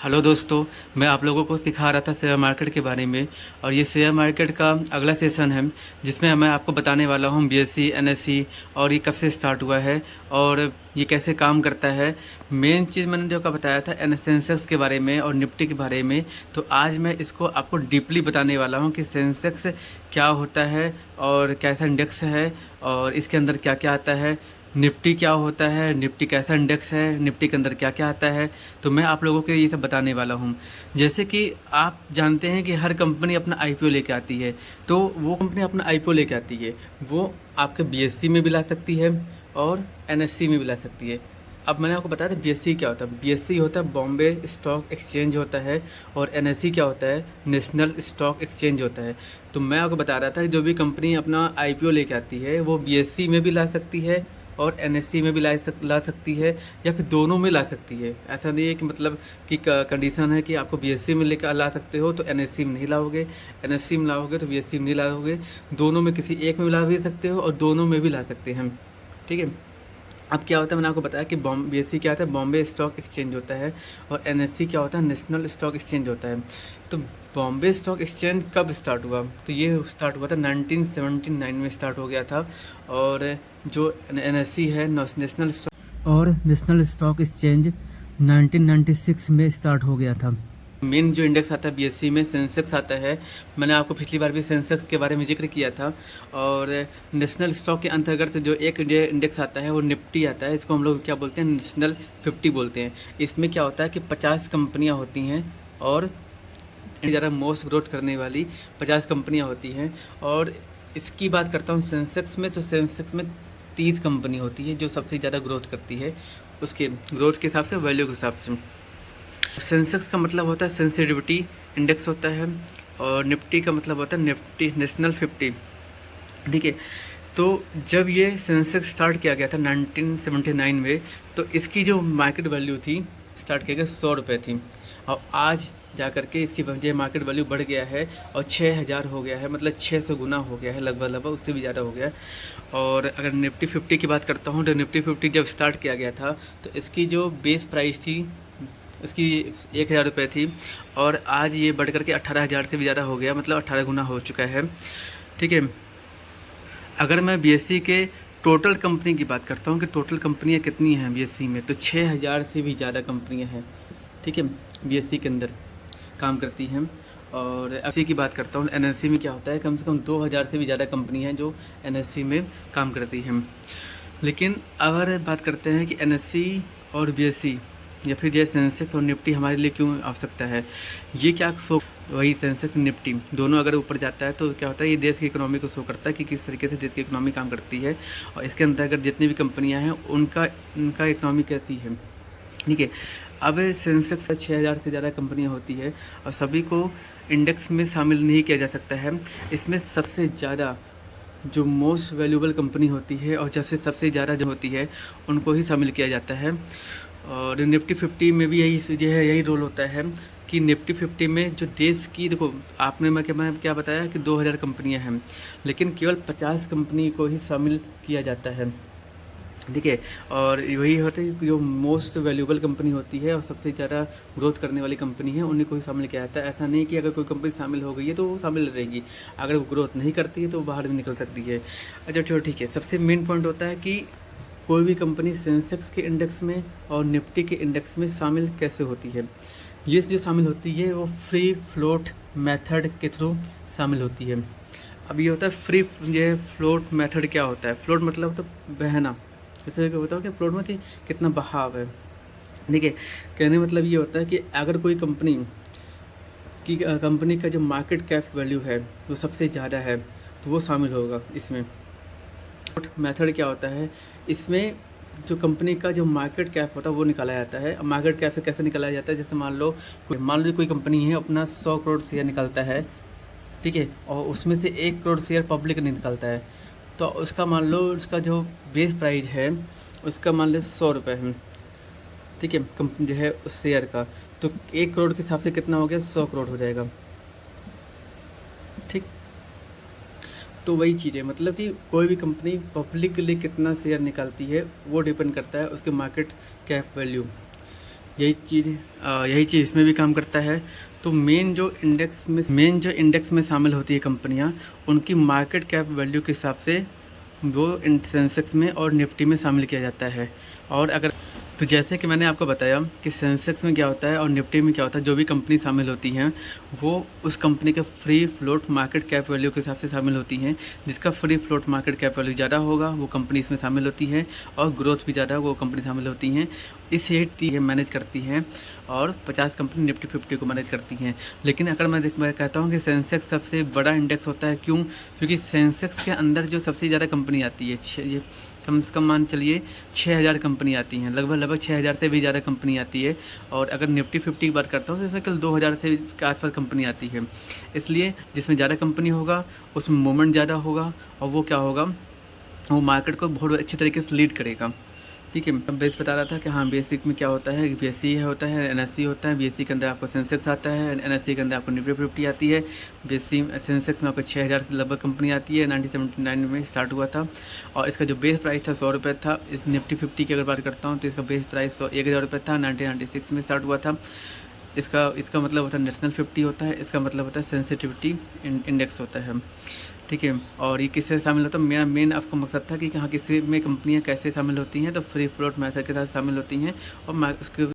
Hello दोस्तों। मैं आप लोगों को सिखा रहा था शेयर मार्केट के बारे में। और ये शेयर मार्केट का अगला सेशन है जिसमें मैं आपको बताने वाला हूँ बीएससी एनएससी और ये कब से स्टार्ट हुआ है और ये कैसे काम करता है। मेन चीज़ मैंने जो का बताया था सेंसेक्स के बारे में और निफ्टी के बारे में, तो आज मैं इसको आपको डीपली बताने वाला हूँ कि सेंसेक्स क्या होता है और कैसा इंडेक्स है और इसके अंदर क्या क्या आता है। निफ्टी क्या होता है, निफ्टी कैसा इंडेक्स है, निफ्टी के अंदर क्या क्या आता है। तो मैं आप लोगों को ये सब बताने वाला हूँ। जैसे कि आप जानते हैं कि हर कंपनी अपना आईपीओ लेके आती है, तो वो कंपनी अपना आईपीओ लेके आती है, वो आपके बीएससी में भी ला सकती है और एनएससी में भी ला सकती है। अब मैंने आपको बताया था बीएससी क्या होता है। बीएससी होता है बॉम्बे स्टॉक एक्सचेंज होता है, और एनएससी क्या होता है, नेशनल स्टॉक एक्सचेंज होता है। तो मैं आपको बता रहा था कि जो भी कंपनी अपना आईपीओ लेके आती है वो बीएससी में भी ला सकती है और एनएससी में भी ला सकती है, या फिर दोनों में ला सकती है। ऐसा नहीं है कि मतलब कि कंडीशन है कि आपको बीएससी में लेकर ला सकते हो तो एनएससी में नहीं लाओगे, एनएससी में लाओगे तो बीएससी में नहीं लाओगे। दोनों में किसी एक में ला भी सकते हो और दोनों में भी ला सकते हैं। ठीक है। अब क्या होता है, मैंने आपको बताया कि बीएससी क्या होता है, बॉम्बे स्टॉक एक्सचेंज होता है, और एनएससी क्या होता है, नेशनल स्टॉक एक्सचेंज होता है। तो बॉम्बे स्टॉक एक्सचेंज कब स्टार्ट हुआ, तो ये स्टार्ट हुआ था 1979 में स्टार्ट हो गया था। और जो एनएससी है, नेशनल स्टॉक एक्सचेंज 1996 में स्टार्ट हो गया था। मेन जो इंडेक्स आता है बीएससी में सेंसेक्स आता है। मैंने आपको पिछली बार भी सेंसेक्स के बारे में जिक्र किया था। और नेशनल स्टॉक के अंतर्गत से जो एक इंडेक्स आता है वो निफ्टी आता है। इसको हम लोग क्या बोलते हैं, नेशनल 50 बोलते हैं। इसमें क्या होता है कि 50 कंपनियां होती हैं और ज़्यादा मोस्ट ग्रोथ करने वाली 50 कंपनियां होती हैं। और इसकी बात करता हूँ सेंसेक्स में, तो सेंसेक्स में 30 कंपनी होती है जो सबसे ज़्यादा ग्रोथ करती है, उसके ग्रोथ के हिसाब से, वैल्यू के हिसाब से। सेंसेक्स का मतलब होता है सेंसिटिविटी इंडेक्स होता है, और निफ्टी का मतलब होता है निफ्टी नेशनल 50। ठीक है। तो जब ये सेंसेक्स स्टार्ट किया गया था 1979 में, तो इसकी जो मार्केट वैल्यू थी स्टार्ट किया गया 100 रुपये थी, और आज जा कर के इसकी वजह मार्केट वैल्यू बढ़ गया है और 6000 हो गया है, मतलब 600 गुना हो गया है, लगभग उससे भी ज़्यादा हो गया है। और अगर निफ्टी 50 की बात करता हूँ, तो निफ्टी 50 जब स्टार्ट किया गया था तो इसकी जो बेस प्राइस थी इसकी 1000 रुपये थी, और आज ये बढ़ करके 18,000 से भी ज़्यादा हो गया, मतलब 18 गुना हो चुका है। ठीक है। अगर मैं बीएससी के टोटल कंपनी की बात करता हूँ कि टोटल कंपनियाँ कितनी हैं बीएससी में, तो 6000 से भी ज़्यादा कंपनियाँ हैं। ठीक है, बीएससी के अंदर काम करती हैं। और एनएससी की बात करता हूँ, एनएससी में क्या होता है, कम से कम 2000 से भी ज़्यादा कंपनी हैं जो एनएससी में काम करती हैं। लेकिन अगर बात करते हैं कि एनएससी और बीएससी या फिर ये सेंसेक्स और निफ्टी हमारे लिए क्यों आवश्यकता है, ये क्या शो, वही सेंसेक्स निफ्टी दोनों अगर ऊपर जाता है तो क्या होता है, ये देश की इकोनॉमी को शो करता है कि किस तरीके से देश की इकोनॉमी काम करती है, और इसके अंदर अगर जितनी भी कंपनियां हैं उनका इकोनॉमी कैसी है। ठीक है। अब सेंसेक्स 6000 से ज़्यादा कंपनियां होती है और सभी को इंडेक्स में शामिल नहीं किया जा सकता है। इसमें सबसे ज़्यादा जो मोस्ट वैल्यूबल कंपनी होती है और जैसे सबसे ज़्यादा जो होती है उनको ही शामिल किया जाता है। और निफ्टी 50 में भी यही रोल होता है कि निफ्टी 50 में जो देश की, देखो आपने मैं क्या बताया कि 2000 कंपनियां हैं, लेकिन केवल 50 कंपनी को ही शामिल किया जाता है। ठीक है। और वही होता है कि जो मोस्ट वैल्यूबल कंपनी होती है और सबसे ज़्यादा ग्रोथ करने वाली कंपनी है उन्हीं को ही शामिल किया जाता है। ऐसा नहीं कि अगर कोई कंपनी शामिल हो गई है तो वो शामिल रहेगी, अगर वो ग्रोथ नहीं करती है तो वो बाहर भी निकल सकती है। अच्छा चलो ठीक है। सबसे मेन पॉइंट होता है कि कोई भी कंपनी सेंसेक्स के इंडेक्स में और निफ्टी के इंडेक्स में शामिल कैसे होती है। ये जो शामिल होती है वो फ्री फ्लोट मेथड के थ्रू शामिल होती है। अब ये होता है फ्री, ये फ्लोट मेथड क्या होता है, फ्लोट मतलब तो बहना, जैसे बताओ कि फ्लोट में कि कितना बहाव है। ठीक है। कहने मतलब ये होता है कि अगर कोई कंपनी का जो मार्केट कैप वैल्यू है वो सबसे ज़्यादा है तो वो शामिल होगा इसमें। मेथड क्या होता है, इसमें जो कंपनी का जो मार्केट कैप होता है वो निकाला जाता है। मार्केट कैप कैसे निकाला जाता है, जैसे मान लो कोई कंपनी है अपना 100 करोड़ शेयर निकालता है। ठीक है। और उसमें से 1 करोड़ शेयर पब्लिक निकालता है, तो उसका मान लो उसका जो बेस प्राइस है उसका मान लो 100 रुपये है। ठीक है। जो है उस शेयर का, तो 1 करोड़ के हिसाब से कितना हो गया, 100 करोड़ हो जाएगा। ठीक। तो वही चीज़ है, मतलब कि कोई भी कंपनी पब्लिक के लिए कितना शेयर निकालती है वो डिपेंड करता है उसके मार्केट कैप वैल्यू। यही चीज़ इसमें भी काम करता है। तो मेन जो इंडेक्स में शामिल होती है कंपनियां, उनकी मार्केट कैप वैल्यू के हिसाब से वो सेंसेक्स में और निफ्टी में शामिल किया जाता है। और अगर तो जैसे कि मैंने आपको बताया कि सेंसेक्स में क्या होता है और निफ्टी में क्या होता है, जो भी कंपनी शामिल होती हैं वो उस कंपनी के free float market cap value के हिसाब से शामिल होती हैं। जिसका free float market cap value ज़्यादा होगा वो कंपनी इसमें शामिल होती है, और ग्रोथ भी ज़्यादा होगा वो कंपनी शामिल होती हैं। इसे मैनेज करती हैं, और 50 कंपनी निफ्टी 50 को मैनेज करती हैं। लेकिन अगर मैं कहता हूँ कि सेंसेक्स सबसे बड़ा इंडेक्स होता है, क्यों? क्योंकि सेंसेक्स के अंदर जो सबसे ज़्यादा कंपनी आती है, ये कम से कम मान चलिए 6000 कंपनी आती हैं, लगभग 6000 से भी ज़्यादा कंपनी आती है। और अगर निफ्टी 50 की बात करता हूँ तो इसमें केवल 2000 से के आसपास कंपनी आती है। इसलिए जिसमें ज़्यादा कंपनी होगा उसमें मूवमेंट ज़्यादा होगा, और वो क्या होगा, वो मार्केट को बहुत अच्छी तरीके से लीड करेगा। ठीक है, अब बेस बता रहा था कि हाँ बेसिक में क्या होता है, बीएससी होता है, एनएससी होता है। बीएससी के अंदर आपको सेंसेक्स आता है, एनएससी के अंदर आपको निफ्टी 50 आती है। बीएससी सेंसेक्स में आपको 6000 से लगभग कंपनी आती है, 1979 में स्टार्ट हुआ था। और इसका जो बेस प्राइस था 100 रुपये था। इस निफ्टी 50 की अगर बात करता हूँ तो इसका बेस प्राइस 1000 रुपये था, 1996 में स्टार्ट हुआ था। इसका मतलब होता है नेशनल 50 होता है, इसका मतलब होता है सेंसिटिविटी इंडेक्स होता है। ठीक है, और ये किससे शामिल होता है, मेरा मेन आपका मकसद था कि हाँ किसी में कंपनियां कैसे शामिल होती हैं, तो फ्री फ्लोट मेथड के साथ शामिल होती हैं, और उसके